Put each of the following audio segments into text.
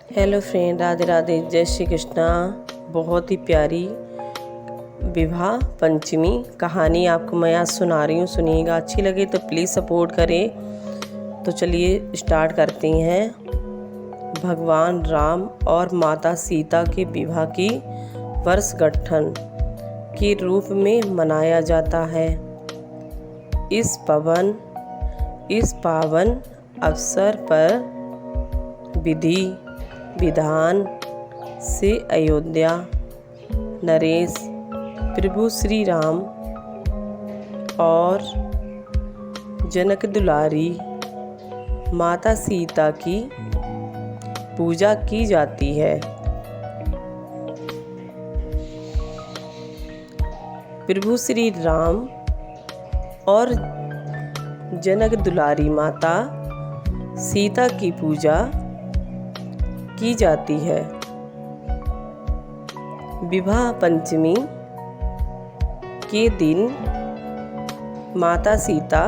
Hello friend, Radhe Radhe, जय श्री कृष्णा। बहुत ही प्यारी विवाह पंचमी कहानी आपको मैं आज सुना रही हूँ। सुनिएगा, अच्छी लगे तो प्लीज़ सपोर्ट करें। तो चलिए स्टार्ट करते हैं। भगवान राम और माता सीता के विवाह की वर्षगांठ के रूप में मनाया जाता है। इस पावन अवसर पर विधि विधान से अयोध्या नरेश प्रभु श्री राम और जनक दुलारी माता सीता की पूजा की जाती है। प्रभु श्री राम और जनक दुलारी माता सीता की पूजा की जाती है। विवाह पंचमी के दिन माता सीता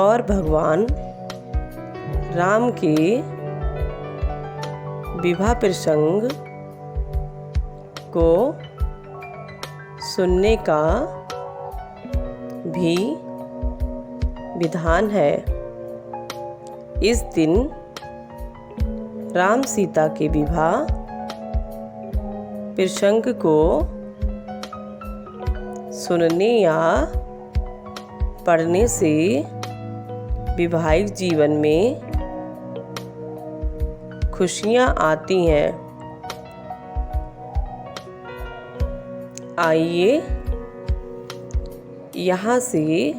और भगवान राम के विवाह प्रसंग को सुनने का भी विधान है। इस दिन राम सीता के विवाह प्रसंग को सुनने या पढ़ने से वैवाहिक जीवन में खुशियां आती हैं। आइए यहाँ से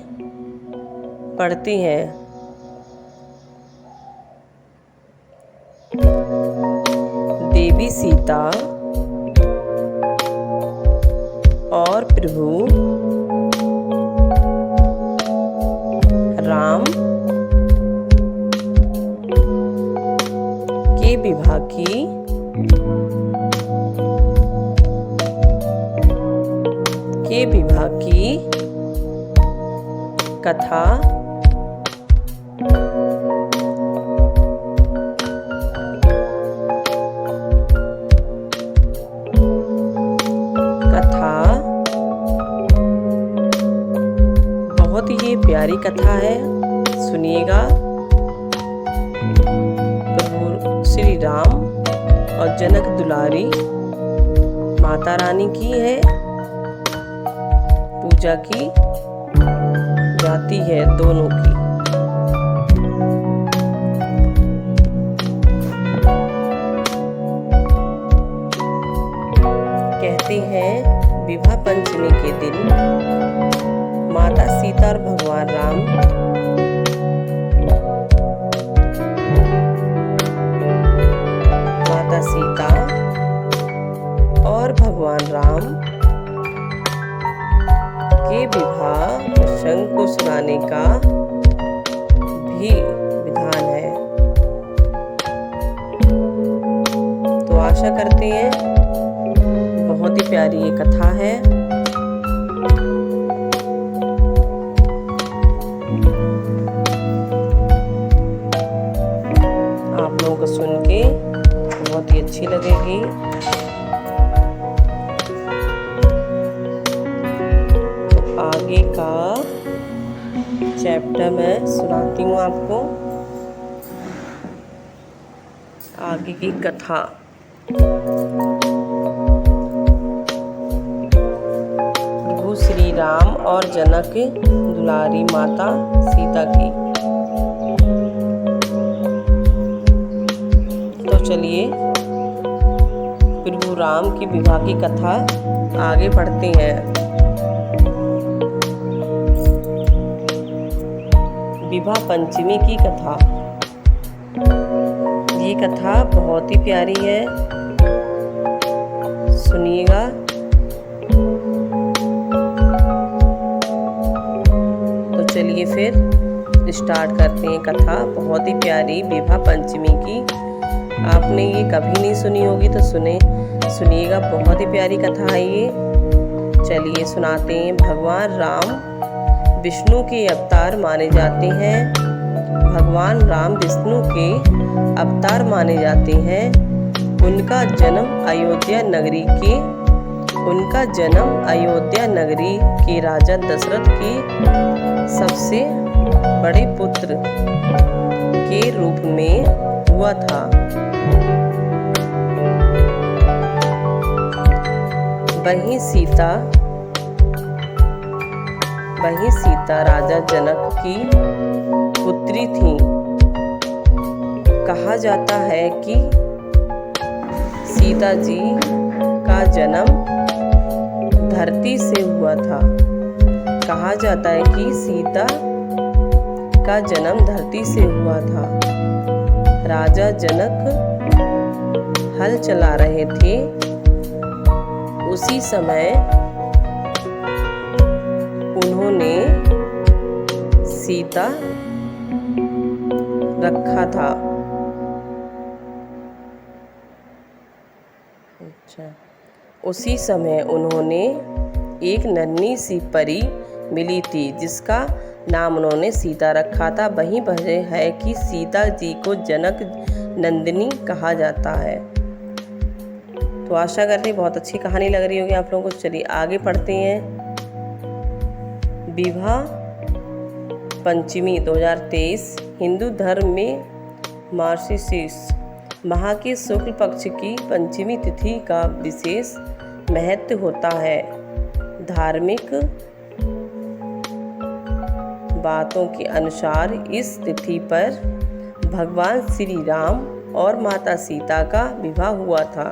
पढ़ते हैं। देवी सीता और प्रभु राम के विवाह की कथा बहुत ही प्यारी कथा है। सुनिएगा। प्रभु श्री राम और जनक दुलारी माता रानी की है पूजा की जाती है दोनों की। कहते हैं विवाह पंचमी के दिन माता सीता और भगवान राम माता सीता और भगवान राम के विवाह प्रसंग को सुनाने का भी विधान है। तो आशा करते हैं बहुत ही प्यारी ये कथा है। आप लोगों को सुन के बहुत ही अच्छी लगेगी। तो आगे का चैप्टर मैं सुनाती हूँ आपको। आगे की कथा। प्रभु श्री राम और जनक दुलारी माता सीता की। तो चलिए प्रभु राम की विवाह की कथा आगे पढ़ते हैं। विवाह पंचमी की कथा। ये कथा बहुत ही प्यारी है। सुनिएगा। तो चलिए फिर स्टार्ट करते हैं कथा। बहुत ही प्यारी विवाह पंचमी की। आपने ये कभी नहीं सुनी होगी तो सुनिएगा। बहुत ही प्यारी कथा है ये। चलिए सुनाते हैं। भगवान राम विष्णु के अवतार माने जाते हैं। भगवान राम विष्णु के अवतार माने जाते हैं। उनका जन्म अयोध्या नगरी के राजा दशरथ के सबसे बड़े पुत्र के रूप में हुआ था। वहीं सीता राजा जनक की पुत्री थी। कहा जाता है कि सीता जी का जन्म धरती से हुआ था। कहा जाता है कि सीता का जन्म धरती से हुआ था। राजा जनक हल चला रहे थे। उसी समय उन्होंने सीता रखा था। उसी समय उन्होंने एक नन्ही सी परी मिली थी जिसका नाम उन्होंने सीता रखा था। वही वजह है कि सीता जी को जनक नंदिनी कहा जाता है। तो आशा करते हैं बहुत अच्छी कहानी लग रही होगी आप लोगों को। चलिए आगे पढ़ते हैं। विवाह पंचमी 2023 हिंदू धर्म में मार्गशीर्ष माह के शुक्ल पक्ष की पंचमी तिथि का विशेष महत्व होता है। धार्मिक बातों के अनुसार इस तिथि पर भगवान श्री राम और माता सीता का विवाह हुआ था।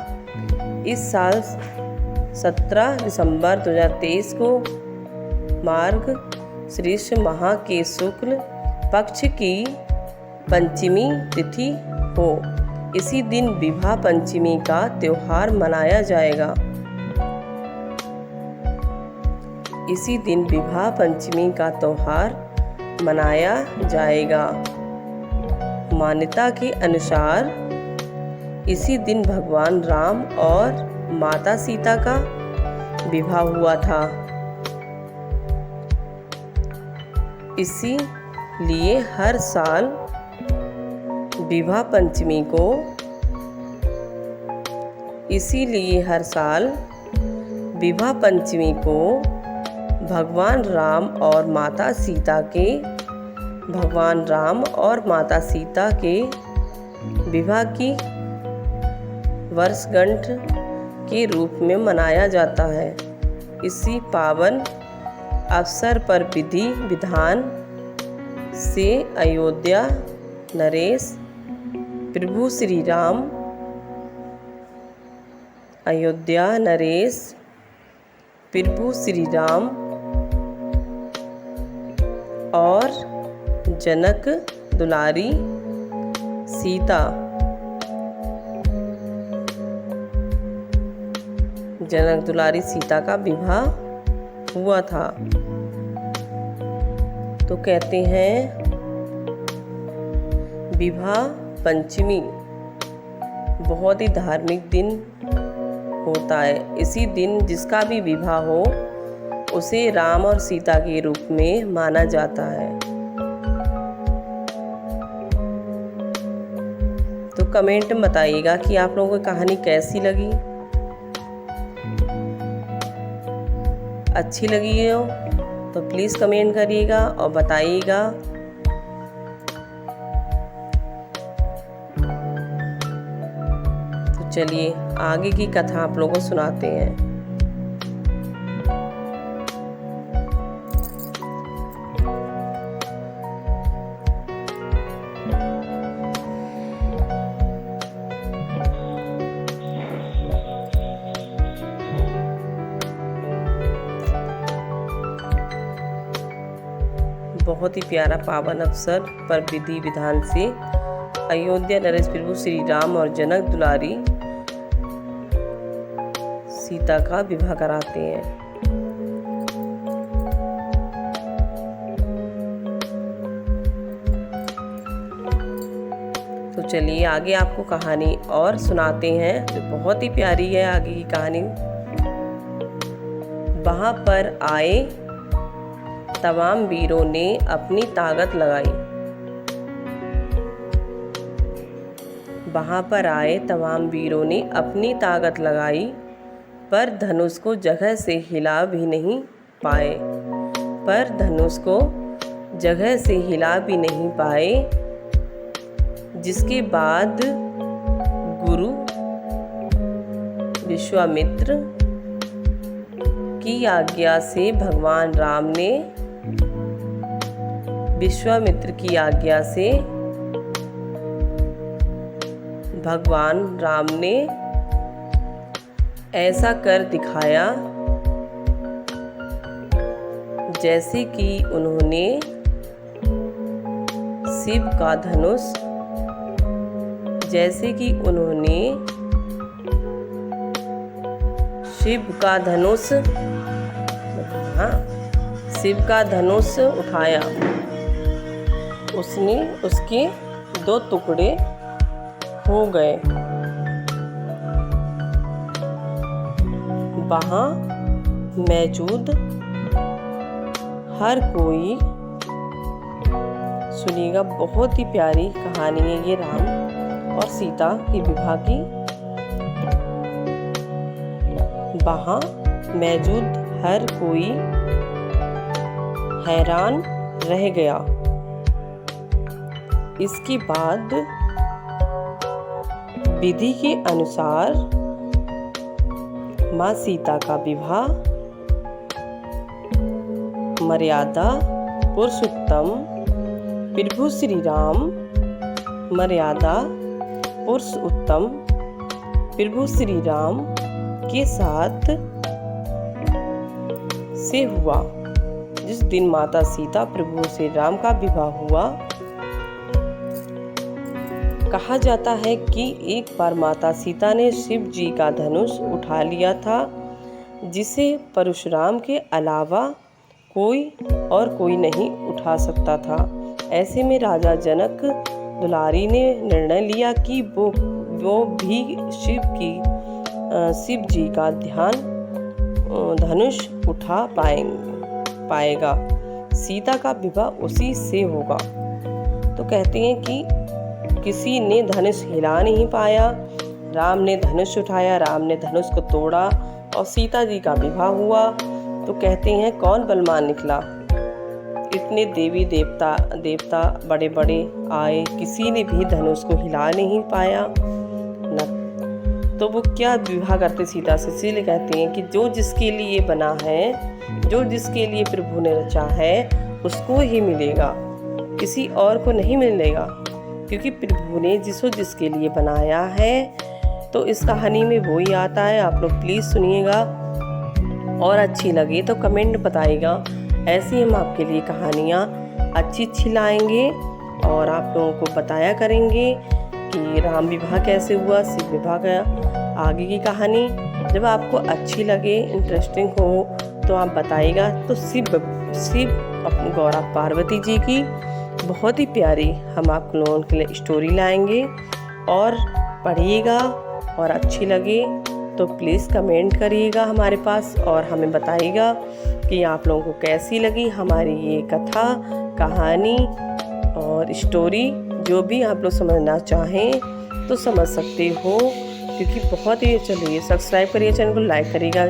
इस साल 17 दिसंबर 2023 को मार्गशीर्ष माह के शुक्ल पक्ष की पंचमी तिथि हो। इसी दिन विवाह पंचमी का त्योहार मनाया जाएगा। मान्यता के अनुसार इसी दिन भगवान राम और माता सीता का विवाह हुआ था। इसीलिए हर साल विवाह पंचमी को भगवान राम और माता सीता के विवाह की वर्षगांठ के रूप में मनाया जाता है। इसी पावन अवसर पर विधि विधान से अयोध्या नरेश प्रभु श्री राम और जनक दुलारी सीता का विवाह हुआ था। तो कहते हैं विवाह पंचमी बहुत ही धार्मिक दिन होता है। इसी दिन जिसका भी विवाह हो उसे राम और सीता के रूप में माना जाता है। तो कमेंट में बताइएगा कि आप लोगों को कहानी कैसी लगी। अच्छी लगी हो तो प्लीज़ कमेंट करिएगा और बताइएगा। तो चलिए आगे की कथा आप लोगों को सुनाते हैं। बहुत ही प्यारा पावन अवसर पर विधि विधान से अयोध्या नरेश प्रभु श्री राम और जनक दुलारी सीता का विवाह कराते हैं। तो चलिए आगे आपको कहानी और सुनाते हैं जो बहुत ही प्यारी है। आगे की कहानी। वहां पर आए तमाम वीरों ने अपनी ताकत लगाई। वहाँ पर आए तमाम वीरों ने अपनी ताकत लगाई, पर धनुष को जगह से हिला भी नहीं पाए। जिसके बाद गुरु विश्वामित्र की आज्ञा से भगवान राम ने ऐसा कर दिखाया जैसे कि उन्होंने शिव का धनुष उठाया। उसके 2 टुकड़े हो गए। वहाँ मौजूद हर कोई, सुनिएगा, बहुत ही प्यारी कहानी है ये राम और सीता के विवाह की। वहाँ मौजूद हर कोई हैरान रह गया। इसके बाद विधि के अनुसार माँ सीता का विवाह मर्यादा पुरुषोत्तम प्रभु श्री राम के साथ से हुआ। जिस दिन माता सीता प्रभु श्री राम का विवाह हुआ, कहा जाता है कि एक बार माता सीता ने शिव जी का धनुष उठा लिया था, जिसे परशुराम के अलावा कोई नहीं उठा सकता था। ऐसे में राजा जनक दुलारी ने निर्णय लिया कि वो भी शिव जी का धनुष उठा पाएगा। सीता का विवाह उसी से होगा। तो कहते हैं कि किसी ने धनुष हिला नहीं पाया। राम ने धनुष उठाया, राम ने धनुष को तोड़ा और सीता जी का विवाह हुआ। तो कहते हैं कौन बलवान निकला। इतने देवी देवता बड़े बड़े आए, किसी ने भी धनुष को हिला नहीं पाया न। तो वो क्या विवाह करते सीता से। इसलिए कहते हैं कि जो जिसके लिए बना है, जो जिसके लिए प्रभु ने रचा है, उसको ही मिलेगा, किसी और को नहीं मिलेगा, क्योंकि प्रभु ने जिसके लिए बनाया है। तो इस कहानी में वो ही आता है। आप लोग प्लीज़ सुनिएगा और अच्छी लगे तो कमेंट बताइएगा। ऐसी हम आपके लिए कहानियाँ अच्छी लाएंगे और आप लोगों को बताया करेंगे कि राम विवाह कैसे हुआ, शिव विवाह का आगे की कहानी। जब आपको अच्छी लगे, इंटरेस्टिंग हो, तो आप बताइएगा। तो शिव अपनी गौरा पार्वती जी की बहुत ही प्यारी हम आप लोगों के लिए स्टोरी लाएंगे और पढ़िएगा। और अच्छी लगे तो प्लीज़ कमेंट करिएगा हमारे पास और हमें बताइएगा कि आप लोगों को कैसी लगी हमारी ये कथा, कहानी और स्टोरी। जो भी आप लोग समझना चाहें तो समझ सकते हो, क्योंकि बहुत ही। चलिए सब्सक्राइब करिए, चैनल को लाइक करिएगा।